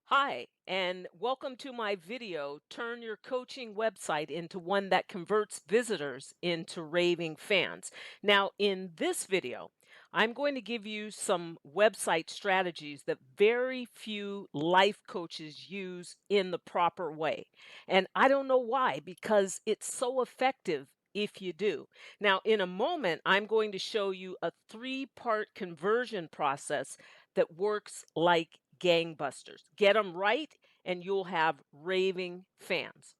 Hi, and welcome to my video, Turn Your Coaching Website into One That Converts Visitors into Raving Fans. Now, in this video, I'm going to give you some website strategies that very few life coaches use in the proper way. And I don't know why, because it's so effective if you do. Now, in a moment, I'm going to show you a three-part conversion process that works like gangbusters. Get them right, and you'll have raving fans.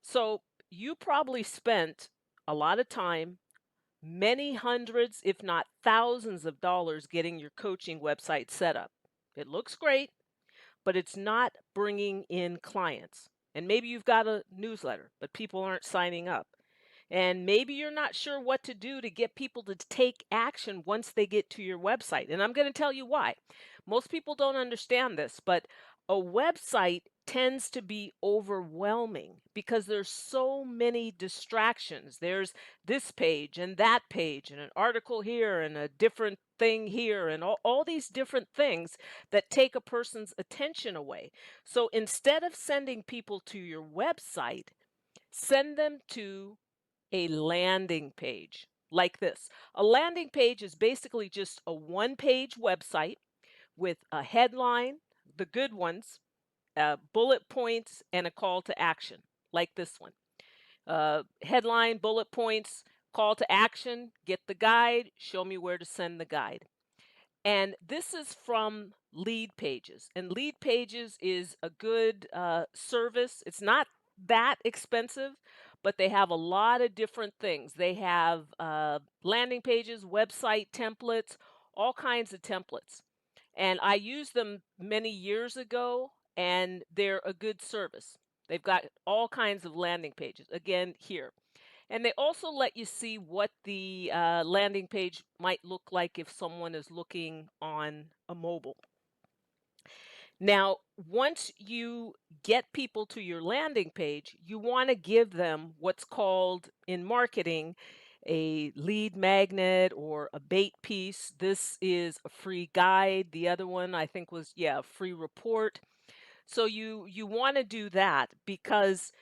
So, you probably spent a lot of time, many hundreds, if not thousands of dollars getting your coaching website set up. It looks great, but it's not bringing in clients. And maybe you've got a newsletter, but people aren't signing up. And maybe you're not sure what to do to get people to take action once they get to your website. And I'm going to tell you why. Most people don't understand this, but a website tends to be overwhelming because there's so many distractions. There's this page and that page and an article here and a different thing here and all these different things that take a person's attention away. So instead of sending people to your website, send them to a landing page like this. A landing page is basically just a one-page website with a headline, the good ones, bullet points, and a call to action, like this one. Headline, bullet points, call to action, get the guide, show me where to send the guide. And this is from Leadpages. And Leadpages is a good service. It's not that expensive, but they have a lot of different things. They have landing pages, website templates, all kinds of templates. And I used them many years ago, and they're a good service. They've got all kinds of landing pages. Again, here. And they also let you see what the landing page might look like if someone is looking on a mobile. Now, once you get people to your landing page, you want to give them what's called in marketing a lead magnet or a bait piece. This is a free guide. The other one I think was, yeah, a free report. So you want to do that because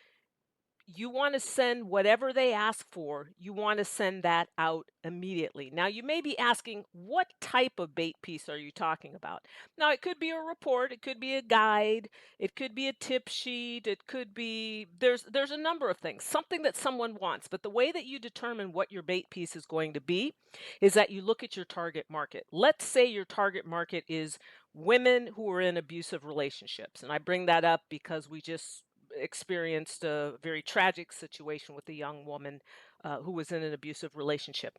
you want to send whatever they ask for, you want to send that out immediately. Now, you may be asking, what type of bait piece are you talking about? Now, it could be a report, it could be a guide, it could be a tip sheet, it could be there's a number of things, something that someone wants. But the way that you determine what your bait piece is going to be is that you look at your target market. Let's say your target market is women who are in abusive relationships. And I bring that up because we just experienced a very tragic situation with a young woman who was in an abusive relationship.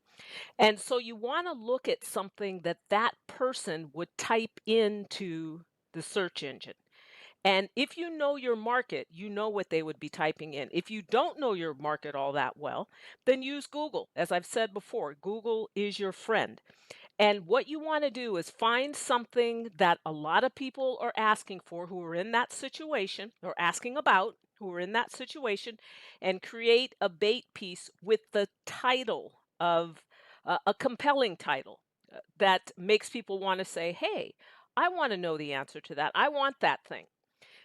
And so you want to look at something that that person would type into the search engine. And if you know your market, you know what they would be typing in. If you don't know your market all that well, then use Google. As I've said before, Google is your friend. And what you want to do is find something that a lot of people are asking for who are in that situation or asking about who are in that situation and create a bait piece with the title of a compelling title that makes people want to say, hey, I want to know the answer to that. I want that thing.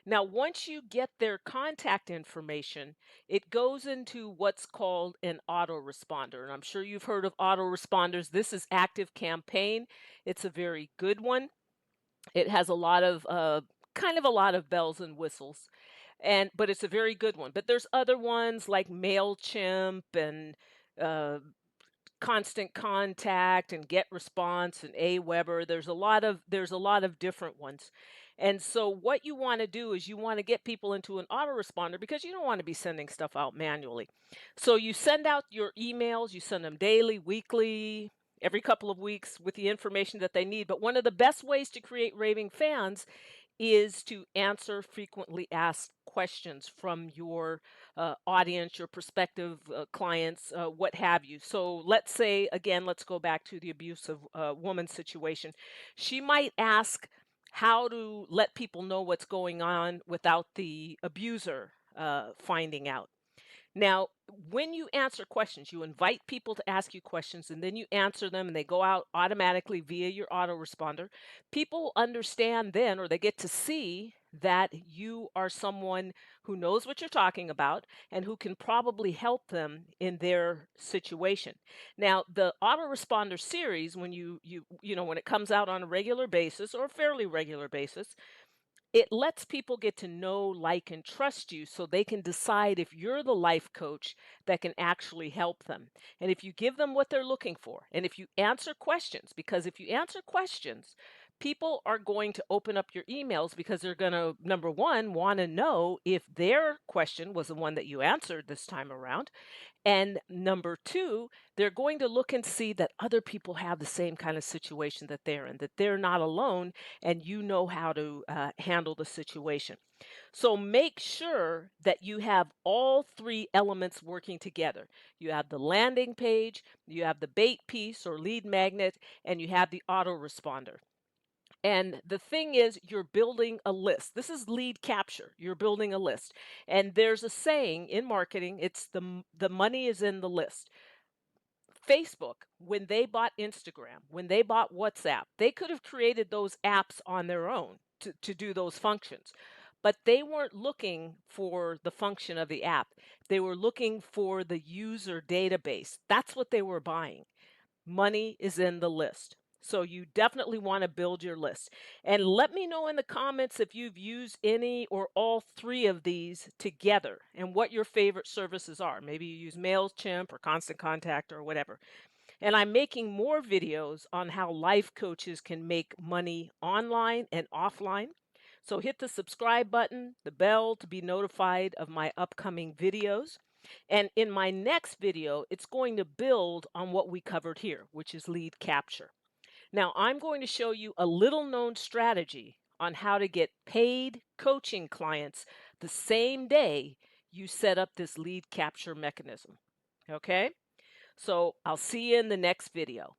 Now, once you get their contact information, it goes into what's called an autoresponder. And I'm sure you've heard of autoresponders. This is Active Campaign. It's a very good one. It has a lot of kind of a lot of bells and whistles. But it's a very good one. But there's other ones like MailChimp and uh, Constant Contact and Get Response and Aweber. There's a lot of different ones. And so what you want to do is you want to get people into an autoresponder because you don't want to be sending stuff out manually. So you send out your emails, you send them daily, weekly, every couple of weeks with the information that they need. But one of the best ways to create raving fans is to answer frequently asked questions from your audience, your prospective clients, what have you. So let's say, again, let's go back to the abusive woman situation. She might ask how to let people know what's going on without the abuser finding out. Now, when you answer questions, you invite people to ask you questions and then you answer them and they go out automatically via your autoresponder. People understand then, or they get to see that you are someone who knows what you're talking about and who can probably help them in their situation. Now, the autoresponder series, when when it comes out on a regular basis or fairly regular basis, it lets people get to know, like, and trust you so they can decide if you're the life coach that can actually help them. And if you give them what they're looking for, and if you answer questions, because if you answer questions, people are going to open up your emails because they're going to, number one, want to know if their question was the one that you answered this time around. And number two, they're going to look and see that other people have the same kind of situation that they're in, that they're not alone, and you know how to handle the situation. So make sure that you have all three elements working together. You have the landing page, you have the bait piece or lead magnet, and you have the autoresponder. And the thing is, you're building a list. This is lead capture. You're building a list. And there's a saying in marketing, it's the money is in the list. Facebook, when they bought Instagram, when they bought WhatsApp, they could have created those apps on their own to do those functions. But they weren't looking for the function of the app. They were looking for the user database. That's what they were buying. Money is in the list. So you definitely want to build your list. And let me know in the comments if you've used any or all three of these together and what your favorite services are. Maybe you use MailChimp or Constant Contact or whatever. And I'm making more videos on how life coaches can make money online and offline. So hit the subscribe button, the bell to be notified of my upcoming videos. And in my next video, it's going to build on what we covered here, which is lead capture. Now, I'm going to show you a little known strategy on how to get paid coaching clients the same day you set up this lead capture mechanism. Okay? So I'll see you in the next video.